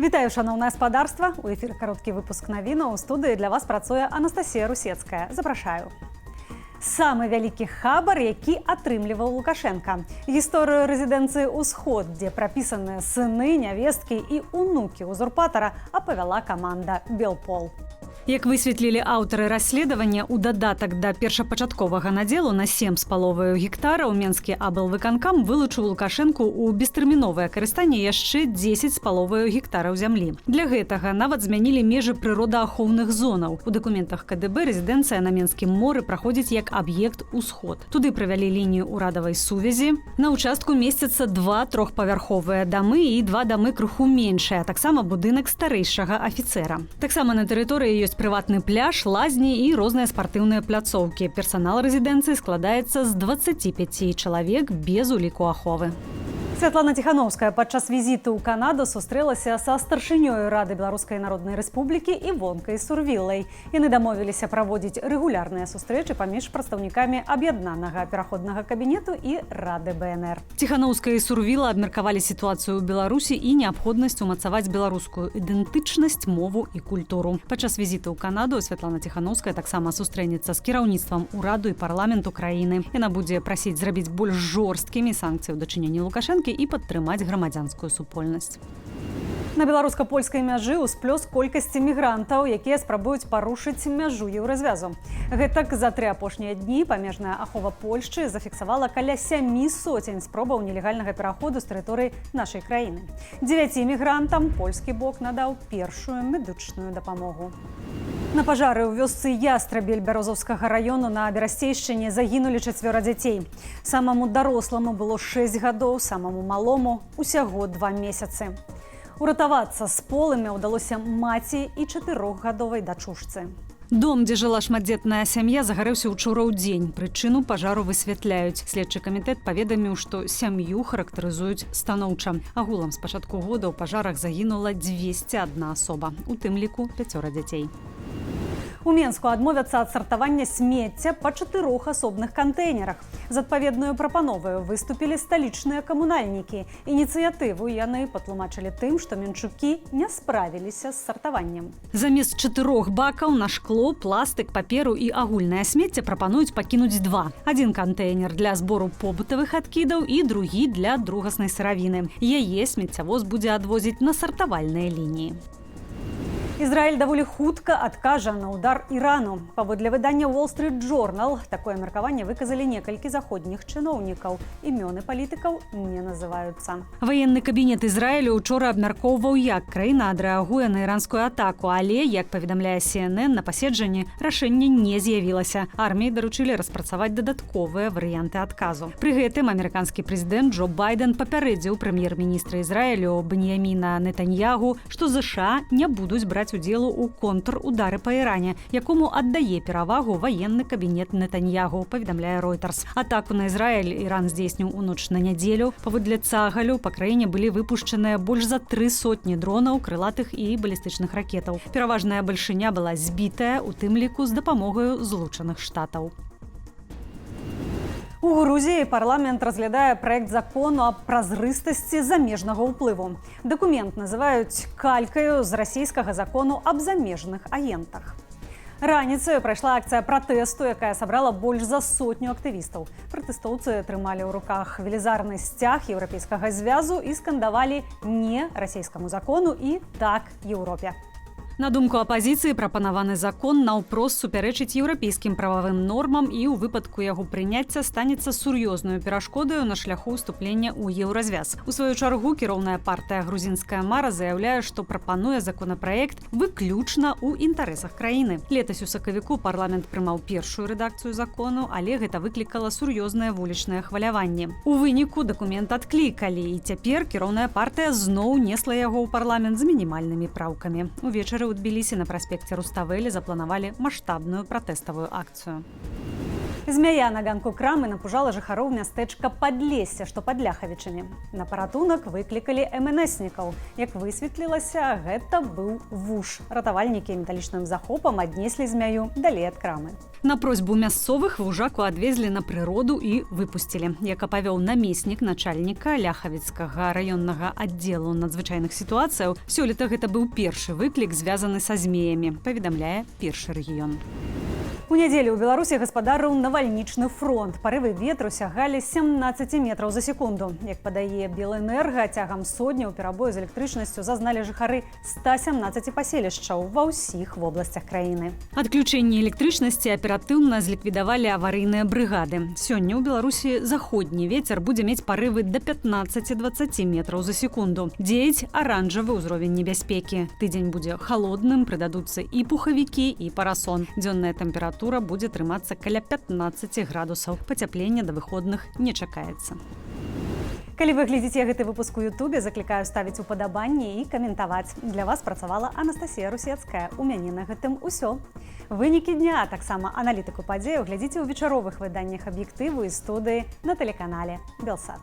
Вітаю, шановне гаспадарства. У эфіры кароткі выпуск навінаў. У студыі для вас працуе Анастасія Русецкая. Запрашаю. Самы вялікі хабар, які атрымліваў Лукашенка. Гісторыю рэзідэнцыі «Усход», дзе прапісаныя сыны, нявесткі і унукі узурпатара, апавяла каманда «Белпол». Як высветлілі аўтары расследавання, у дадатак да першапачатковага надзелу на 7,5 гектараў Менскі аблвыканкам вылучыў Лукашэнку ў бестэрміновае карыстанне яшчэ 10,5 гектараў зямлі. Для гэтага нават змянілі межы прыродаахоўных зонаў. У дакументах КДБ рэзідэнцыя на Менскім моры праходзіць як аб'ект «Усход». Туды правялі лінію ўрадавай сувязі. На ўчастку месцяцца 2 трохпавярховыя дамы і 2 дамы крыху меншыя, а таксама будынак старэйшага афіцэра. Таксама на тэрыторыі ёсць прыватны пляж, лазні і розныя спартыўныя пляцоўкі. Персанал рэзідэнцыі складаецца з 25 чалавек без уліку аховы. Святлана Ціхановская падчас візіту ў Канаду сустрэлася са старшынёю Рады Беларускай Народнай Рэспублікі Івонкай Сурвілай. Яны дамовіліся праводзіць рэгулярныя сустрэчы паміж прадстаўнікамі аб'яднанага пераходнага кабінету і Рады БНР. Ціхановская і Сурвіла абмеркавалі сітуацыю ў Беларусі і неабходнасць умацаваць беларускую ідэнтычнасць, мову і культуру. Падчас візіту ў Канаду Святлана Ціхановская таксама сустрэнецца з кіраўніцтвам ураду і парламенту краіны. Яна будзе прасіць зрабіць больш жорсткімі санкцыі ў дачыненні Лукашэнкі і падтрымаць грамадзянскую супольнасць. На беларуска-польскай мяжы ўсплёс колькасці мігрантаў, якія спрабуюць парушыць мяжу еўразвязу. Гэтак за 3 апошнія дні памежная ахова Польшчы зафіксавала каля 700 спробаў нелегальнага пераходу з тэрыторыі нашай краіны. 9 мігрантам польскі бок надаў першую медычную дапамогу. На пажары ў вёсцы Ястрабель Бярозаўскага раёну на Берасцейшчыне загінулі 4 дзяцей. Самаму даросламу было 6 гадоў, самаму малому усяго 2 месяцы. Уратавацца з полымя ўдалося маці і 4гадовай дачушцы. Дом, дзе жыла шматдзетная сям'я, загарэўся учора ў дзень. Прычыну пажару высвятляюць. Следчы камітэт паведаміў, што сям'ю характарызуюць станоўча. Агулам з пачатку года ў пажарах загінула 201 асоба, у тым ліку 5 дзяцей. У Менску адмовяцца ад сартавання смецця па 4 асобных кантэйнерах. З адпаведнаю прапановаю выступілі сталічныя камунальнікі. Ініцыятыву яны патлумачылі тым, што менчукі не справіліся з сартаваннем. Замест 4 бакаў на шкло, пластык, паперу і агульнае смецце прапануюць пакінуць 2. Адзін кантэйнер для збору побытавых адкідаў і другі для другаснай сыравіны. Яе смеццявоз будзе адвозіць на сартавальныя лініі. Ізраіль даволі хутка адкажа на удар Ірану. Паводле выдання Wall Street Journal такое меркаванне выказалі некалькі заходніх чыноўнікаў. Імёны палітыкаў не называюцца. Ваенны кабінет Ізраілю учора абмяркоўваў, як краіна адрэагуе на іранскую атаку, але, як паведамляе CNN, на паседжанні рашэнне не з'явілася. Арміі даручылі распрацаваць дадатковыя варыянты адказу. Пры гэтым амерыканскі прэзідэнт Джо Байден папярэдзіў прэм'ер-міністра Ізраілю Беньяміна Нетаньягу, што ЗША не будуць браць удзелу ў контрудары па Іране, якому аддае перавагу ваенны кабінет Нетаньягу, паведамляе Reuters. Атаку на Ізраіль Іран здзейсніў у ноч на нядзелю. Паводле Цагалю па краіне былі выпушчаныя больш за 300 дронаў, крылатых і балістычных ракетаў. Пераважная бальшыня была збітая, у тым ліку з дапамогаю Злучаных Штатаў. У Грузіі парламент разглядае праект закону аб празрыстасці замежнага ўплыву. Дакумент называюць калькаю з расійскага закону аб замежных агентах. Раніцаю прайшла акцыя пратэсту, якая сабрала больш за 100 актывістаў. Пратэстоўцы трымалі ў руках велізарны сцяг Еўрапейскага звязу і скандавалі «Не расійскаму закону» і «Так Еўропе». На думку апазіцыі, прапанаваны закон наўпрост супярэчыць еўрапейскім прававым нормам і ў выпадку яго прыняцця станецца сур'ёзнаю перашкодаю на шляху ўступлення ў еўразвяз. У сваю чаргу кіроўная партыя «Грузінская мара» заяўляе, што прапануе законапраект выключна ў інтарэсах краіны. Летась у сакавіку парламент прымаў першую рэдакцыю закону, але гэта выклікала сур'ёзнае вулічнае хваляванне. У выніку дакумент адклікалі, і цяпер кіроўная партыя зноў несла яго ў парламент з мінімальнымі праўкамі. Увечары у Тбілісі на праспекце Руставелі запланавалі маштабную пратэставую акцыю. Змяя на ганку крамы напужала жыхароў мястэчка Падлессе, што пад Ляхавічамі. На паратунак выклікалі МНСнікаў. Як высветлілася, гэта быў вуш. Ратавальнікі металічным захопам аднеслі змяю далей ад крамы. На просьбу мясцовых вужаку адвезлі на прыроду і выпусцілі. Як апавёў намеснік начальніка Ляхавіцкага раённага аддзелу надзвычайных сітуацыяў, сёлета гэта быў першы выклік, звязаны са змеямі, паведамляе Першы рэгіён. У нядзелю ў Беларусі гаспадарыў навальнічны фронт. Парывы ветру сягалі 17 метраў за секунду. Як падае Белэнерга, цягам сотняў перабою з электрычнасцю зазналі жыхары 117 паселішчаў ва ўсіх вобласцях краіны. Адключэнне электрычнасці аператыўна зліквідавалі аварыйныя брыгады. Сёння ў Беларусі заходні вецер будзе мець парывы да 15-20 метраў за секунду. Дзеяць аранжавы ўзровень небяспекі. Тыдзень будзе халодным, прыдадуцца і пухавікі, і парасон. Дзённая тэмпература будзе трымацца каля 15 градусаў. Пацяпленне да выходных не чакаецца. Калі вы глядзіце гэты выпуск у Ютубе, заклікаю ставіць упадабанні і каментаваць. Для вас працавала Анастасія Русецкая. У мяне на гэтым усё. Вынікі дня, а таксама аналітыку падзеяў глядзіце ў вечаровых выданнях аб'ектыву і студыі на тэлеканале Белсат.